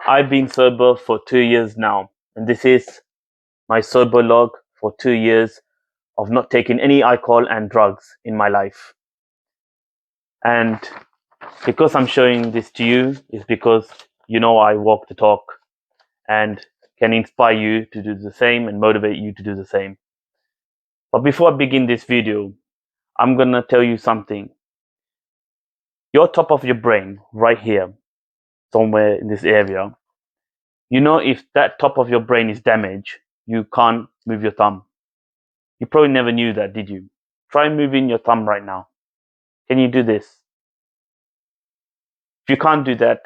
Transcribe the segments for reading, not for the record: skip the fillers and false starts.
I've been sober for 2 years now, and this is my sober log for 2 years of not taking any alcohol and drugs in my life. And because I'm showing this to you is because I walk the talk and can inspire you to do the same and motivate you to do the same. But before I begin this video, I'm gonna tell you something. Your top of your brain, right here, somewhere in this area, if that top of your brain is damaged, you can't move your thumb. You probably never knew that, did you? Try moving your thumb right now. Can you do this? If you can't do that,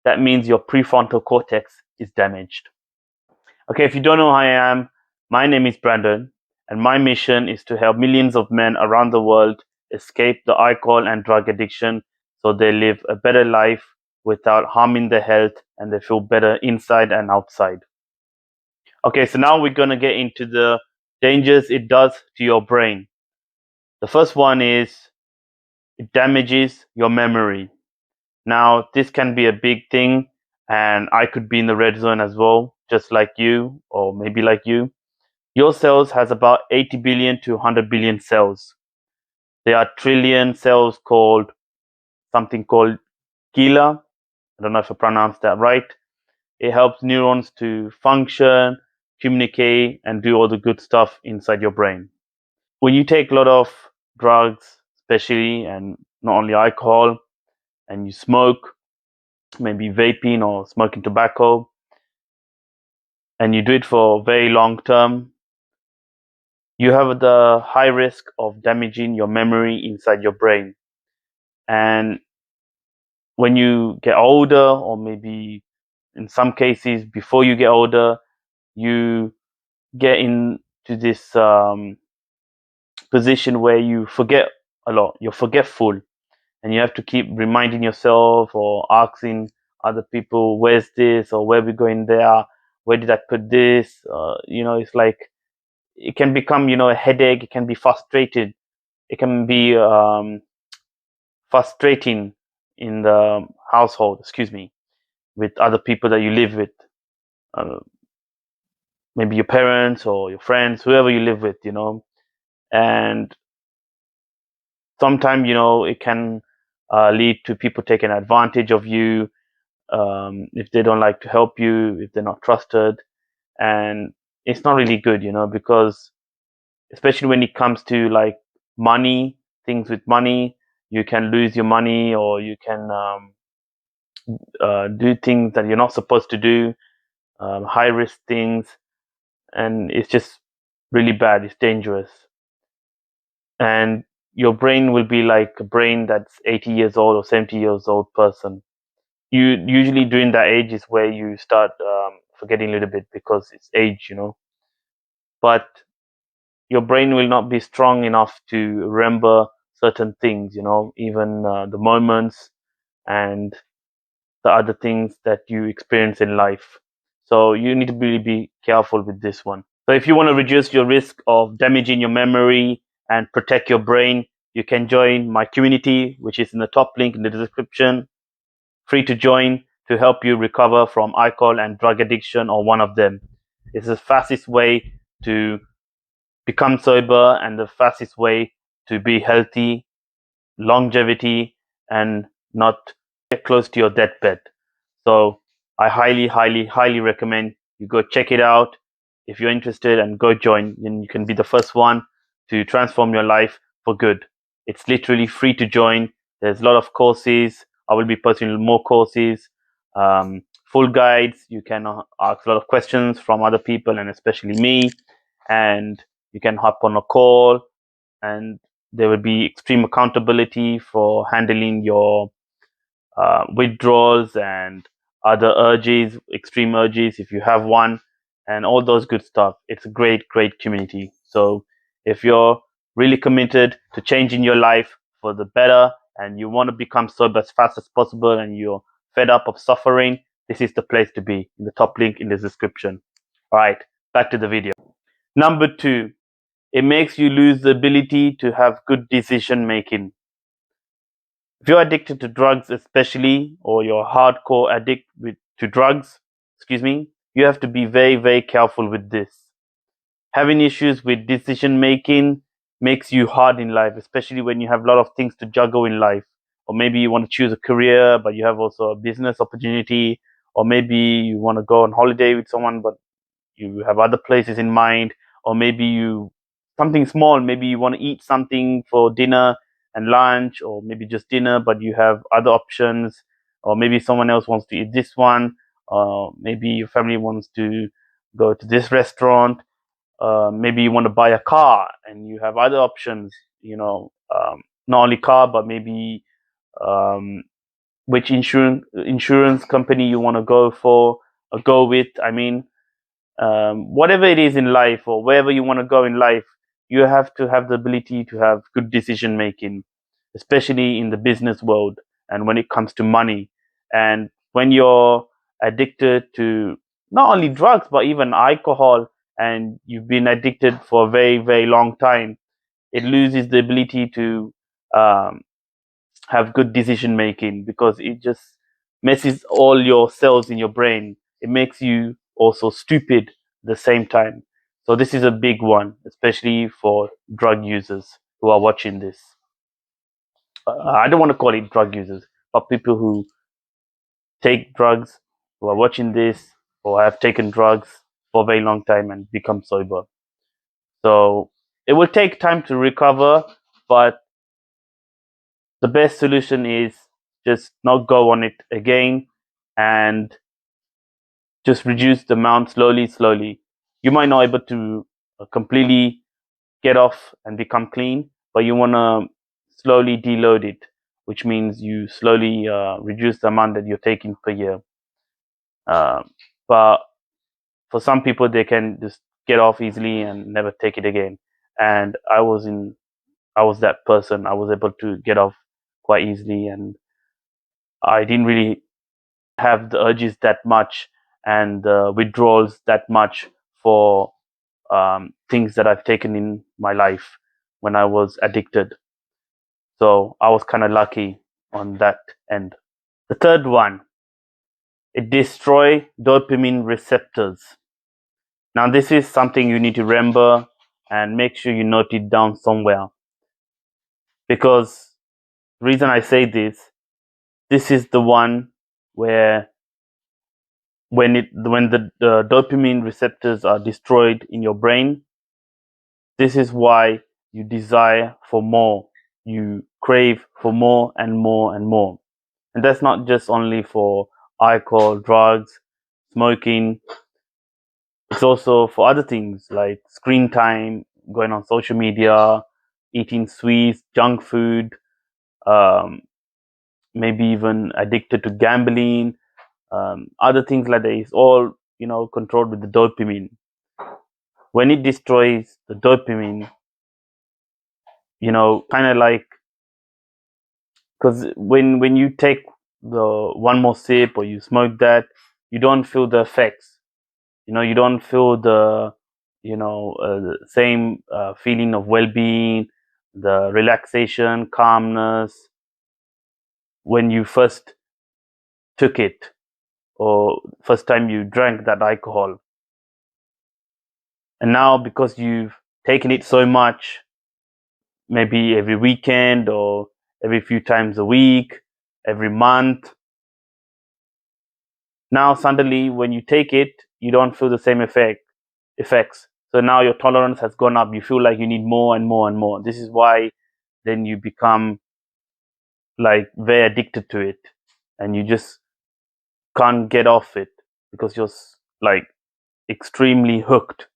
that means your prefrontal cortex is damaged. Okay, if you don't know who I am, my name is Brandon, and my mission is to help millions of men around the world escape the alcohol and drug addiction so they live a better life without harming their health and they feel better inside and outside. Okay, so now we're going to get into the dangers it does to your brain. The first one is it damages your memory. Now, this can be a big thing, and I could be in the red zone as well, just like you, or maybe like you. Your cells has about 80 billion to 100 billion cells. There are trillion cells called something called glia. I don't know if I pronounced that right. It helps neurons to function, communicate, and do all the good stuff inside your brain. When you take a lot of drugs, especially, and not only alcohol, and you smoke, maybe vaping or smoking tobacco, and you do it for very long term, you have the high risk of damaging your memory inside your brain. And when you get older, or maybe in some cases before you get older, you get into this position where you forget a lot. You're forgetful, and you have to keep reminding yourself or asking other people, where's this, or where we going there, where did I put this. It's like it can become a headache. It can be frustrated. It can be frustrating in the household, with other people that you live with, uh, maybe your parents or your friends, whoever you live with, and sometimes it can lead to people taking advantage of you, if they don't like to help you, if they're not trusted. And it's not really good, because especially when it comes to like money, things with money, you can lose your money, or you can do things that you're not supposed to do, high risk things, and it's just really bad. It's dangerous. And your brain will be like a brain that's 80 years old or 70 years old person. You usually during that age is where you start forgetting a little bit because it's age, but your brain will not be strong enough to remember certain things, even the moments and the other things that you experience in life. So you need to really be careful with this one. So if you want to reduce your risk of damaging your memory and protect your brain, you can join my community, which is in the top link in the description. Free to join to help you recover from alcohol and drug addiction or one of them. It's the fastest way to become sober and the fastest way to be healthy, longevity, and not get close to your deathbed. So I highly, highly, highly recommend you go check it out. If you're interested, and go join, then you can be the first one to transform your life for good. It's literally free to join. There's a lot of courses. I will be posting more courses, full guides. You can ask a lot of questions from other people and especially me, and you can hop on a call, and there will be extreme accountability for handling your withdrawals and other urges, extreme urges if you have one, and all those good stuff. It's a great, great community. So if you're really committed to changing your life for the better and you want to become sober as fast as possible and you're fed up of suffering, this is the place to be, in the top link in the description. All right, back to the video. Number 2, it makes you lose the ability to have good decision making. If you're addicted to drugs especially, or you're hardcore addict with to drugs, excuse me, you have to be very, very careful with this. Having issues with decision making makes you hard in life, especially when you have a lot of things to juggle in life. Or maybe you want to choose a career, but you have also a business opportunity. Or maybe you want to go on holiday with someone, but you have other places in mind. Or maybe you, something small, maybe you want to eat something for dinner and lunch, or maybe just dinner, but you have other options. Or maybe someone else wants to eat this one. Maybe your family wants to go to this restaurant. Maybe you want to buy a car and you have other options, not only car, but maybe um, which insurance company you want to go for or go with. I mean, whatever it is in life or wherever you want to go in life, you have to have the ability to have good decision making, especially in the business world and when it comes to money. And when you're addicted to not only drugs, but even alcohol, and you've been addicted for a very, very long time, it loses the ability to um, have good decision making because it just messes all your cells in your brain. It makes you also stupid at the same time. So this is a big one, especially for drug users who are watching this. I don't want to call it drug users, but people who take drugs, who are watching this, or have taken drugs for a very long time and become sober. So it will take time to recover, but the best solution is just not go on it again and just reduce the amount slowly, slowly. You might not be able to completely get off and become clean, but you want to slowly deload it, which means you slowly reduce the amount that you're taking per year. But for some people, they can just get off easily and never take it again. And I was that person. I was able to get off quite easily, and I didn't really have the urges that much and the withdrawals that much for things that I've taken in my life when I was addicted. So I was kind of lucky on that end. The third one, it destroy dopamine receptors. Now this is something you need to remember and make sure you note it down somewhere, because the reason I say this is the one where when the dopamine receptors are destroyed in your brain, this is why you desire for more. You crave for more and more and more. And that's not just only for alcohol, drugs, smoking. It's also for other things like screen time, going on social media, eating sweets, junk food, um, maybe even addicted to gambling, other things like that. It's all, controlled with the dopamine. When it destroys the dopamine, kind of like, because when you take the one more sip or you smoke that, you don't feel the effects. You don't feel the the same feeling of well-being, the relaxation, calmness when you first took it or first time you drank that alcohol. And now because you've taken it so much, maybe every weekend or every few times a week, every month, now suddenly when you take it, you don't feel the same effects. So now your tolerance has gone up. You feel like you need more and more and more. This is why then you become like very addicted to it, and you just can't get off it because you're like extremely hooked.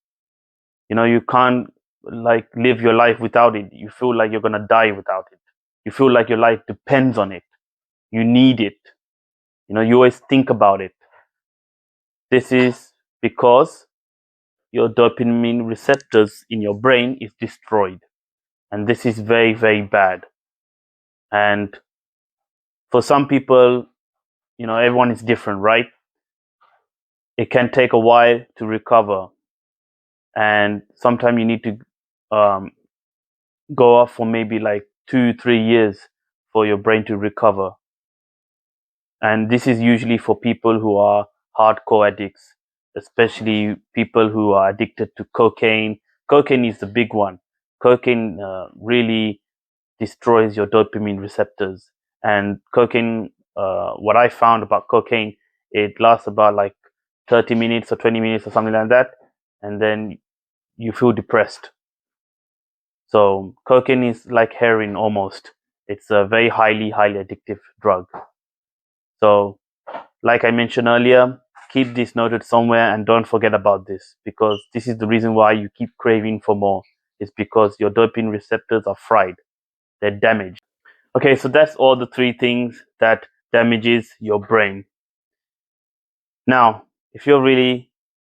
You can't like live your life without it. You feel like you're gonna die without it. You feel like your life depends on it. You need it. You always think about it. This is because your dopamine receptors in your brain is destroyed, and this is very, very bad. And for some people, everyone is different, right? It can take a while to recover, and sometimes you need to um, go off for maybe like 2 3 years for your brain to recover. And this is usually for people who are hardcore addicts, especially people who are addicted to cocaine. Cocaine is the big one. Cocaine really destroys your dopamine receptors. And cocaine, what I found about cocaine, it lasts about like 30 minutes or 20 minutes or something like that. And then you feel depressed. So cocaine is like heroin almost. It's a very highly addictive drug. So like I mentioned earlier, keep this noted somewhere and don't forget about this, because this is the reason why you keep craving for more. It's because your dopamine receptors are fried. They're damaged. Okay, so that's all the three things that damages your brain. Now, if you're really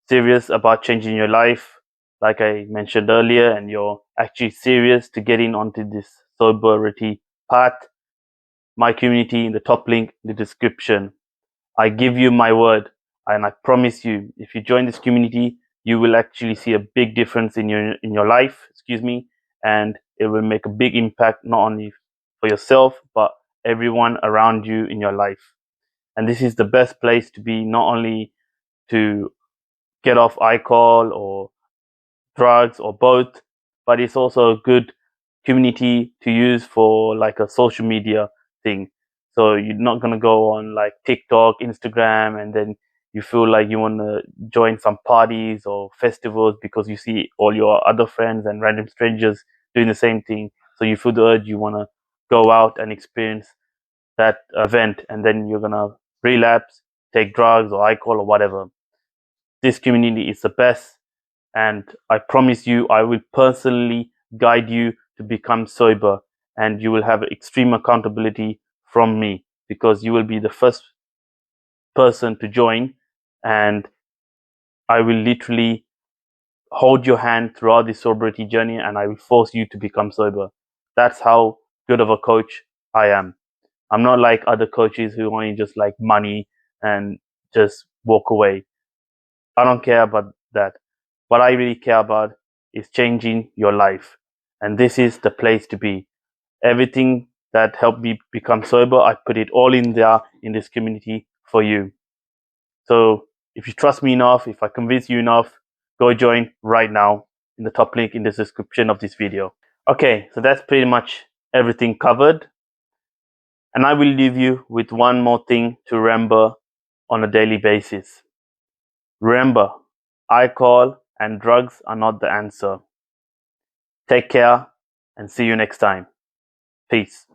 serious about changing your life, like I mentioned earlier, and you're actually serious to getting onto this sobriety path, my community in the top link in the description. I give you my word, and I promise you, if you join this community, you will actually see a big difference in your life, and it will make a big impact not only for yourself but everyone around you in your life. And this is the best place to be, not only to get off alcohol or drugs or both, but it's also a good community to use for like a social media thing. So you're not gonna go on like TikTok, Instagram, and then you feel like you want to join some parties or festivals because you see all your other friends and random strangers doing the same thing. So you feel the urge, you want to go out and experience that event, and then you're gonna relapse, take drugs or alcohol or whatever. This community is the best, and I promise you, I will personally guide you to become sober, and you will have extreme accountability from me, because you will be the first person to join, and I will literally hold your hand throughout the sobriety journey, and I will force you to become sober. That's how good of a coach I am. I'm not like other coaches who only just like money and just walk away. I don't care about that. What I really care about is changing your life. And this is the place to be. Everything that helped me become sober, I put it all in there in this community for you. So if you trust me enough, if I convince you enough, go join right now in the top link in the description of this video. Okay, so that's pretty much everything covered. And I will leave you with one more thing to remember on a daily basis. Remember, alcohol and drugs are not the answer. Take care and see you next time. Peace.